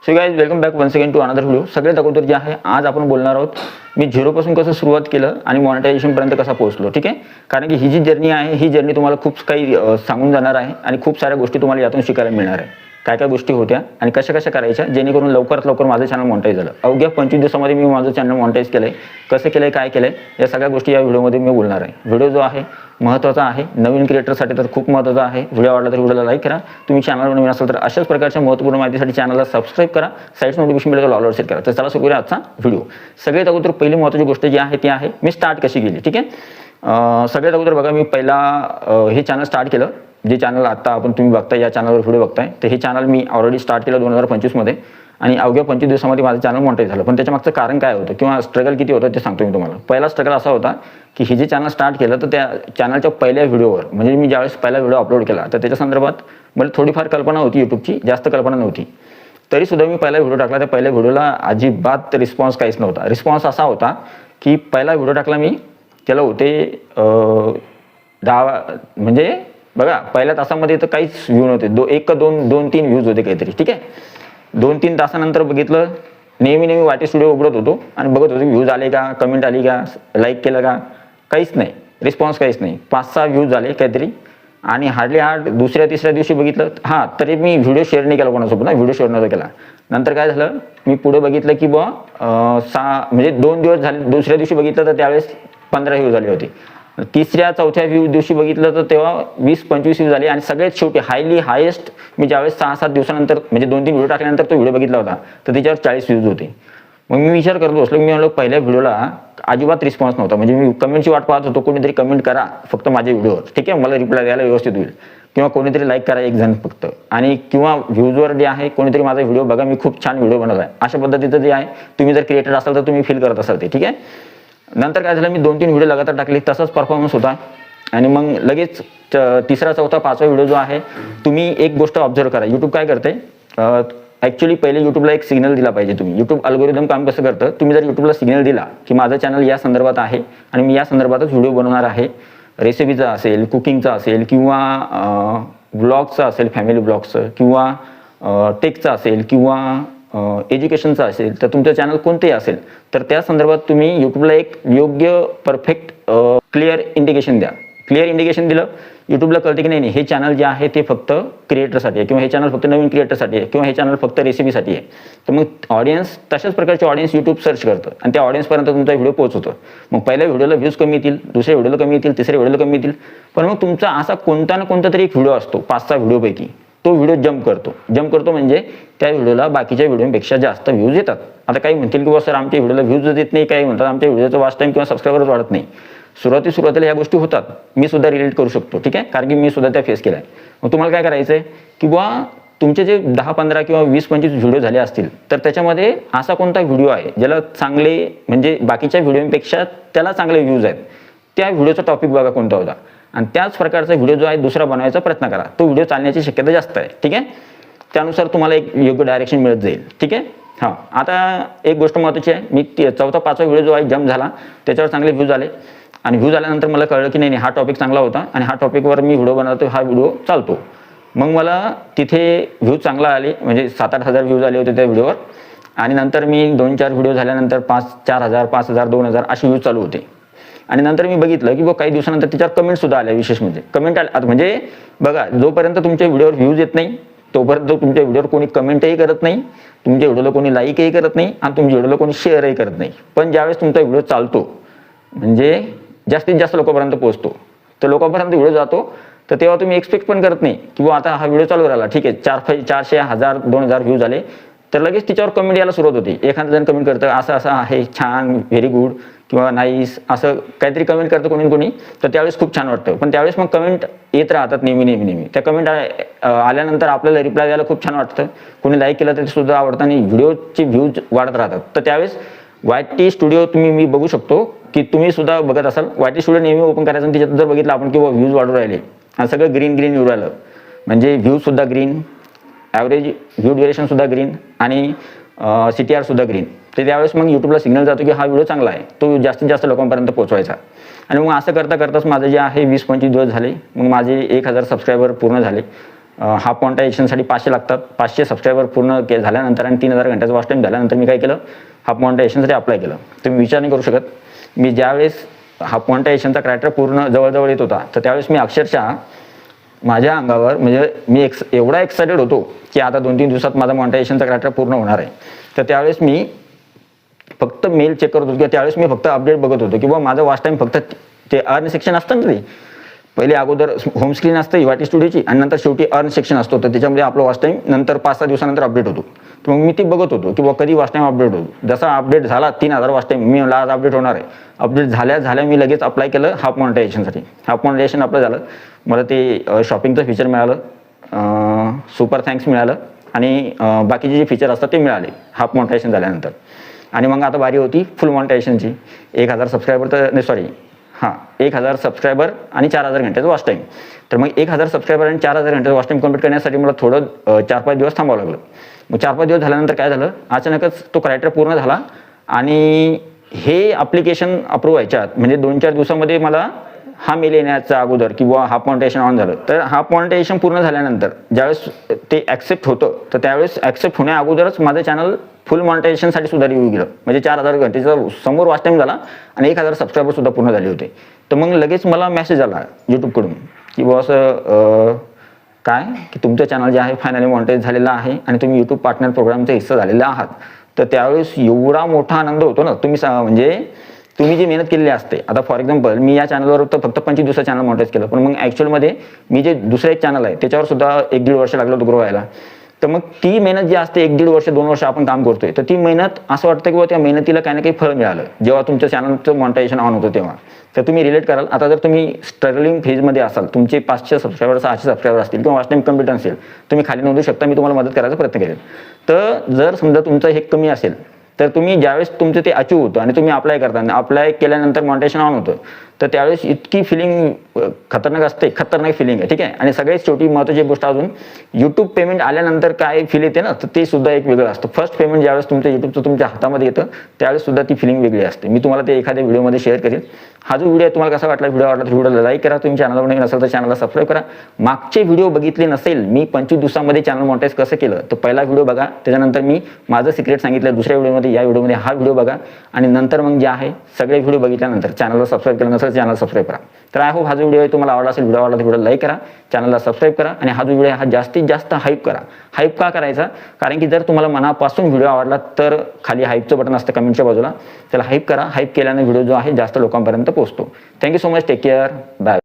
So guys welcome back once again to another video. सगळ्यात अगोदर जे आहे आज आपण बोलणार आहोत मी झिरोपासून कसं सुरुवात केलं आणि मॉनिटायझेशनपर्यंत कसा पोहोचलो. ठीक आहे, कारण की ही जी जर्नी आहे ही जर्नी तुम्हाला खूप काही सांगून जाणार आहे आणि खूप साऱ्या गोष्टी तुम्हाला यातून शिकायला मिळणार आहे. काय काय गोष्टी होत्या आणि कशा कशा करायच्या जेणेकरून लवकरात लवकर माझं चॅनल मॉनिटाईज झालं. अवघ्या 25 दिवसामध्ये मी माझं चॅनल मॉनिटाईज केलं आहे. कसं केलं आहे, काय केलं आहे, या सगळ्या गोष्टी या व्हिडिओमध्ये मी बोलणार आहे. व्हिडिओ जो आहे महत्त्वाचा आहे, नवीन क्रिएटरसाठी तर खूप महत्त्वाचा आहे. व्हिडिओ आवडला तर व्हिडिओला लाईक करा. तुम्ही चॅनलवर नवीन असाल तर अशाच प्रकारच्या महत्त्वपूर्ण माहितीसाठी चॅनलला सबस्क्राईब करा. Side notification bell all set करा. तर चला सुरू करूया आजचा व्हिडिओ. सगळ्यात अगोदर पहिली महत्त्वाची गोष्ट जी आहे ती आहे मी स्टार्ट कशी केली. ठीक आहे, सगळ्यात अगोदर बघा मी पहिला हे चॅनल स्टार्ट केलं. जे चॅनल आता आपण तुम्ही बघताय, या चॅनलवर व्हिडिओ बघताय, तर हे चॅनल मी ऑलरेडी स्टार्ट केलं 2025 मध्ये आणि अवघ्या 25 दिवसामध्ये माझं चॅनल मॉनिटाईज झालं. पण त्याच्या मागचं कारण काय होतं किंवा स्ट्रगल किती होतं ते सांगतो मी तुम्हाला. पहिला स्ट्रगल असा होता की हे जे चॅनल स्टार्ट केलं तर त्या चॅनलच्या पहिल्या व्हिडिओवर म्हणजे मी ज्यावेळेस पहिला व्हिडिओ अपलोड केला तर त्याच्या संदर्भात मला थोडीफार कल्पना होती, यूट्यूबची जास्त कल्पना नव्हती. तरीसुद्धा मी पहिला व्हिडिओ टाकला. त्या पहिल्या व्हिडिओला अजिबात रिस्पॉन्स काहीच नव्हता. रिस्पॉन्स असा होता की पहिला व्हिडिओ टाकला मी, त्याला होते 10 म्हणजे बघा पहिल्या तासामध्ये तर काहीच व्ह्यू नव्हते. 2-3 व्ह्यूज होते काहीतरी. ठीक आहे, 2-3 तासानंतर बघितलं, नेहमी वाटे स्टुडिओ उघडत होतो आणि बघत होतो व्ह्यूज आले का, कमेंट आली का, लाईक केलं का, काहीच नाही, रिस्पॉन्स काहीच नाही. 5-6 व्ह्यूज आले काहीतरी आणि हार्ड दुसऱ्या-तिसऱ्या दिवशी बघितलं, हां तरी मी व्हिडिओ शेअर नाही केला कोणासोबत ना, व्हिडिओ शेअर नव्हता केला. नंतर काय झालं, मी पुढे बघितलं की म्हणजे 2 दिवस झाले, दुसऱ्या दिवशी बघितलं तर त्यावेळेस 15 व्ह्यूज आले होते. तिसऱ्या-चौथ्या दिवशी बघितलं तर तेव्हा 20-25 व्ह्यूज आले आणि सगळ्यात शेवटी हायेस्ट मी ज्यावेळेस 6-7 दिवसानंतर म्हणजे 2-3 व्हिडिओ टाकल्यानंतर तो व्हिडिओ बघितला होता तर त्याच्यावर 40 व्ह्यूज होते. मग मी विचार करत बसलो, मी म्हणलो पहिल्या व्हिडिओला अजिबात रिस्पॉन्स नव्हता. म्हणजे मी कमेंटची वाट पाहत होतो, कोणीतरी कमेंट करा फक्त माझ्या व्हिडिओवर, ठीक आहे, मला रिप्लाय द्यायला व्यवस्थित होईल, किंवा कोणीतरी लाईक करा एक जण फक्त, आणि किंवा व्ह्यूजवर जे आहे कोणीतरी माझा व्हिडिओ बघा मी खूप छान व्हिडिओ बनवला आहे, अशा पद्धतीचं जे आहे तुम्ही जर क्रिएटर असाल तर तुम्ही फील करत असाल ते. ठीक आहे, नंतर काय झालं, मी 2-3 व्हिडिओ लगातार टाकले, तसाच परफॉर्मन्स होता आणि मग लगेच तिसरा, चौथा, पाचवा व्हिडिओ जो आहे, तुम्ही एक गोष्ट ऑब्झर्व करा, यूट्यूब काय करते ॲक्च्युली पहिले यूट्यूबला एक सिग्नल दिला पाहिजे. तुम्ही यूट्यूब अल्गोरिदम काम कसं करतं, तुम्ही जर यूट्यूबला सिग्नल दिला की माझं चॅनल या संदर्भात आहे आणि मी या संदर्भातच व्हिडिओ बनवणार आहे, रेसिपीचा असेल, कुकिंगचा असेल, किंवा ब्लॉगचा असेल, फॅमिली ब्लॉगचं, किंवा टेकचा असेल, किंवा एज्युकेशनचा असेल, तर तुमचं चॅनल कोणतेही असेल तर त्या संदर्भात तुम्ही यूट्यूबला एक योग्य परफेक्ट क्लिअर इंडिकेशन द्या. क्लिअर इंडिकेशन दिलं यूट्यूबला कळते की नाही हे चॅनल जे आहे ते फक्त क्रिएटरसाठी आहे, किंवा हे चॅनल फक्त नवीन क्रिएटरसाठी आहे, किंवा हे चॅनल फक्त रेसिपीसाठी आहे. तर मग ऑडियन्स तशाच प्रकारचे ऑडियन्स यूट्यूब सर्च करतं आणि त्या ऑडियन्सपर्यंत तुमचा व्हिडिओ पोहोचवतो. मग पहिल्या व्हिडिओला व्ह्यूज कमी येतील, दुसऱ्या व्हिडिओला कमी येतील, तिसऱ्या व्हिडिओला कमी येतील, पण मग तुमचा असा कोणता ना कोणता तरी एक व्हिडिओ असतो 5-6 व्हिडिओपैकी, तो व्हिडिओ जम्प करतो म्हणजे त्या व्हिडिओला बाकीच्या व्हिडिओपेक्षा जास्त व्ह्यूज येतात. आता काही म्हणतील की सर आमच्या व्हिडिओला व्ह्यूज येत नाही, काही म्हणतात आमच्या व्हिडिओचं वॉच टाईम किंवा सबस्क्रायबर्स वाढत नाही. सुरुवातीला ह्या गोष्टी होतात, मी सुद्धा रिलेट करू शकतो. ठीक आहे, कारण की मी सुद्धा त्या फेस केल्या. मग तुम्हाला काय करायचं आहे किंवा तुमचे जे 10-15 किंवा 20-25 व्हिडिओ झाले असतील तर त्याच्यामध्ये असा कोणता व्हिडिओ आहे ज्याला चांगले म्हणजे बाकीच्या व्हिडिओपेक्षा त्याला चांगले व्ह्यूज आहेत, त्या व्हिडिओचा टॉपिक बघा कोणता होता आणि त्याच प्रकारचा व्हिडिओ जो आहे दुसरा बनवायचा प्रयत्न करा. तो व्हिडिओ चालण्याची शक्यता जास्त आहे. ठीक आहे, त्यानुसार तुम्हाला एक योग्य डायरेक्शन मिळत जाईल. ठीक आहे, हां आता एक गोष्ट महत्त्वाची आहे, मी 4था-5वा व्हिडिओ जो आहे जम्प झाला, त्याच्यावर चांगले व्ह्यूज आले आणि व्ह्यूज आल्यानंतर मला कळलं की नाही हा टॉपिक चांगला होता आणि हा टॉपिकवर मी व्हिडिओ बनवतो, हा व्हिडिओ चालतो. मग मला तिथे व्ह्यूज चांगला आले, म्हणजे 7-8 हजार व्ह्यूज आले होते त्या व्हिडिओवर आणि नंतर मी 2-4 व्हिडिओ झाल्यानंतर 4 हजार, 5 हजार, 2 हजार असे व्ह्यूज चालू होते. आणि नंतर मी बघितलं की काही दिवसानंतर त्याच्यावर कमेंटसुद्धा आल्या. विशेष म्हणजे कमेंट आल्या, म्हणजे बघा जोपर्यंत तुमच्या व्हिडिओवर व्ह्यूज येत नाही तोपर्यंत तुमच्या व्हिडिओवर कोणी कमेंटही करत नाही, तुमच्या व्हिडिओला कोणी लाईकही करत नाही आणि तुमच्या व्हिडिओला कोणी शेअरही करत नाही. पण ज्यावेळेस तुमचा व्हिडिओ चालतो म्हणजे जास्तीत जास्त लोकांपर्यंत पोहोचतो, तर लोकांपर्यंत व्हिडिओ जातो, तर तेव्हा तुम्ही एक्सपेक्ट पण करत नाही की आता हा व्हिडिओ चालू राहिला, ठीक आहे, 400, 1000, 2000 व्ह्यूज आले, तर लगेच तिच्यावर कमेंट यायला सुरुवात होती. एखादं जण कमेंट करतं असं आहे, छान, व्हेरी गुड किंवा नाईस, असं काहीतरी कमेंट करतं कोणी, तर त्यावेळेस खूप छान वाटतं. पण त्यावेळेस मग कमेंट येत राहतात नेहमी. त्या कमेंट आल्यानंतर आपल्याला रिप्लाय द्यायला खूप छान वाटतं, कोणी लाईक केलं तरी सुद्धा आवडतं आणि व्हिडिओचे व्ह्यूज वाढत राहतात. तर त्यावेळेस YT स्टुडिओ मी बघू शकतो की तुम्ही सुद्धा बघत असाल. YT स्टुडिओ नेहमी ओपन करायचं आणि त्याच्यात जर बघितलं आपण की व्ह्यूज वाढू राहिले आणि सगळं ग्रीन येऊ राहिलं, म्हणजे व्ह्यूजसुद्धा ग्रीन, ॲव्हरेज व्ह्यू ड्युरेशन सुद्धा ग्रीन आणि CTR सुद्धा ग्रीन, तर त्यावेळेस मग यूट्यूबला सिग्नल जातो की हा व्हिडिओ चांगला आहे, तो जास्तीत जास्त लोकांपर्यंत पोहोचवायचा. आणि मग असं करताच माझं जे आहे 20-25 दिवस झाले, मग माझे 1000 सबस्क्रायबर पूर्ण झाले हाफ मॉनिटायझेशनसाठी 500 लागतात. 500 सबस्क्रायबर पूर्ण झाल्यानंतर आणि 3000 घंट्याचा वॉच टाईम झाल्यानंतर मी काय केलं, हाफ मॉनिटायझेशनसाठी अप्लाय केलं. तुम्ही विचार नाही करू शकत, मी ज्यावेळेस हाफ मॉनिटायझेशनचा क्रायटेरिया पूर्ण जवळ येत होता, तर त्यावेळेस मी अक्षरशः माझ्या अंगावर म्हणजे मी एवढा एक्सायटेड होतो की आता 2-3 दिवसात माझा मॉनिटायझेशनचा क्रायटेरिया पूर्ण होणार आहे. तर त्यावेळेस मी फक्त मेल चेक करत होतो किंवा त्यावेळेस मी फक्त अपडेट बघत होतो किंवा माझं वॉच टाईम फक्त ते अर्न सेक्शन असतं ना, ते पहिले अगोदर होम स्क्रीन असतं युवाटी स्टुडिओची आणि नंतर शेवटी अर्न सेक्शन असतो. तर त्याच्यामध्ये आपलं वॉच टाईम नंतर 5-6 दिवसानंतर अपडेट होतो. तर मग मी ते बघत होतो की कधी वॉच टाईम अपडेट होतो. जसा अपडेट झाला 3000 वॉच टाईम, मी मला आज अपडेट होणार आहे. अपडेट झाल्या मी लगेच अप्लाय केलं हाफ मॉनिटायझेशनसाठी. हाफ मॉनिटायझेशन अप्लाय झालं, मला ते शॉपिंगचं फीचर मिळालं, सुपर थँक्स मिळालं आणि बाकीचे जे फीचर असतात ते मिळाले हाफ मॉनिटायझेशन झाल्यानंतर. आणि मग आता बारी होती फुल मॉनिटायझेशनची. 1000 सबस्क्रायबर तर नाही, सॉरी 1000 सबस्क्रायबर आणि 4000 घंट्याचं वॉच टाईम. तर मग 1000 सबस्क्रायबर आणि 4000 घंट्याचं वॉच टाईम कंप्लीट करण्यासाठी मला थोडं 4-5 दिवस थांबावं लागलं. मग 4-5 दिवस झाल्यानंतर काय झालं, अचानकच तो क्रायटेरिया पूर्ण झाला आणि हे ॲप्लिकेशन अप्रूव्ह व्हायच्यात म्हणजे 2-4 दिवसामध्ये मला हा मेल येण्याच्या अगोदर किंवा हाफ मॉनिटायझेशन ऑन झालं. तर हाफ मॉनिटायझेशन पूर्ण झाल्यानंतर ज्यावेळेस ते ॲक्सेप्ट होतं, तर त्यावेळेस ॲक्सेप्ट होण्या अगोदरच माझं चॅनल फुल मॉनिटायझेशनसाठी सुद्धा रिव्ह्यू गेलं. म्हणजे 4000 घंटेचा समोर वॉच टाईम झाला आणि 1000 सबस्क्रायबर सुद्धा पूर्ण झाले होते. तर मग लगेच मला मेसेज आला यूट्यूबकडून की असं काय की तुमचं चॅनल जे आहे फायनली मॉनिटाईज झालेलं आहे आणि तुम्ही यूट्यूब पार्टनर प्रोग्रामचा हिस्सा झालेले आहात. तर त्यावेळेस एवढा मोठा आनंद होतो ना, म्हणजे तुम्ही जी मेहनत केलेली असते. आता फॉर एक्झाम्पल मी या चॅनलवर तर फक्त 25 दिवसाचं चॅनल मॉनिटाईज केलं, पण मग ॲक्च्युअलमध्ये मी जे दुसरं एक चॅनल आहे त्याच्यावर सुद्धा 1-1.5 वर्ष लागलं होतं ग्रो व्हायला. तर मग ती मेहनत जी असते 1-1.5 वर्ष 2 वर्ष आपण काम करतोय, तर ती मेहनत असं वाटतं की त्या मेहनतीला काही ना काही फळ मिळालं जेव्हा तुमच्या चॅनलचं मॉनिटायझेशन ऑन होतं तेव्हा. तर तुम्ही रिलेट कराल. आता जर तुम्ही स्ट्रगलिंग फेजमध्ये असाल, तुमचे 500 सबस्क्रायबर 600 सबस्क्रायबर असतील किंवा वॉच टाईम कम्प्लीट असेल, तुम्ही खाली नोंदवू शकता, मी तुम्हाला मदत करायचा प्रयत्न करेन. तर जर समजा तुमचं हे कमी असेल, तर तुम्ही ज्यावेळेस तुमचं ते अचीव होतं आणि तुम्ही अप्लाय करता आणि अप्लाय केल्यानंतर मॉनिटायझेशन ऑन होतं, तर त्यावेळेस इतकी फिलिंग खतरनाक असते, खतरनाक फिलिंग आहे. ठीक आहे. आणि सगळ्यात शेवटी महत्त्वाची गोष्ट अजून, यूट्यूब पेमेंट आल्यानंतर काय फील येते ना, तर ते सुद्धा एक वेगळं असतं. फर्स्ट पेमेंट ज्यावेळेस तुमचं यूट्यूबचं तुमच्या हातामध्ये येतं त्यावेळेस सुद्धा ती फिलिंग वेगळी असते. मी तुम्हाला ते एखाद्या व्हिडिओमध्ये शेअर करेन. हा जो व्हिडिओ तुम्हाला कसा वाटला, व्हिडिओ आवडला तर व्हिडिओला लाईक करा. तुम्ही चॅनलवर नवीन असाल तर चॅनलला सबस्क्राईब करा. मागचे व्हिडिओ बघितले नसेल, मी 25 दिवसामध्ये चॅनल मॉनिटाईज कसं केलं, तर पहिला व्हिडिओ बघा. त्याच्यानंतर मी माझं सिक्रेट सांगितलं दुसऱ्या व्हिडिओमध्ये, या व्हिडिओमध्ये हा व्हिडिओ बघा आणि नंतर मग जे आहे सगळे व्हिडिओ बघितल्यानंतर चॅनलला सबस्क्राईब केलं नसेल चॅनल सबस्क्राईब करा. तर आय होप हा जो व्हिडिओ आहे तुम्हाला आवडला असेल. व्हिडिओ आवडला तर व्हिडिओ लाईक करा, चॅनलला सबस्क्राईब करा आणि हा जो व्हिडिओ आहे हा जास्तीत जास्त हाईप करा. हाईप का करायचा, कारण की जर तुम्हाला मनापासून व्हिडिओ आवडला तर खाली हाईपचं बटन असतं कमेंटच्या बाजूला, त्याला हाईप करा. हाईप केल्याने व्हिडिओ जो आहे जास्त लोकांपर्यंत पोहोचतो. Thank you so much. Take care. Bye.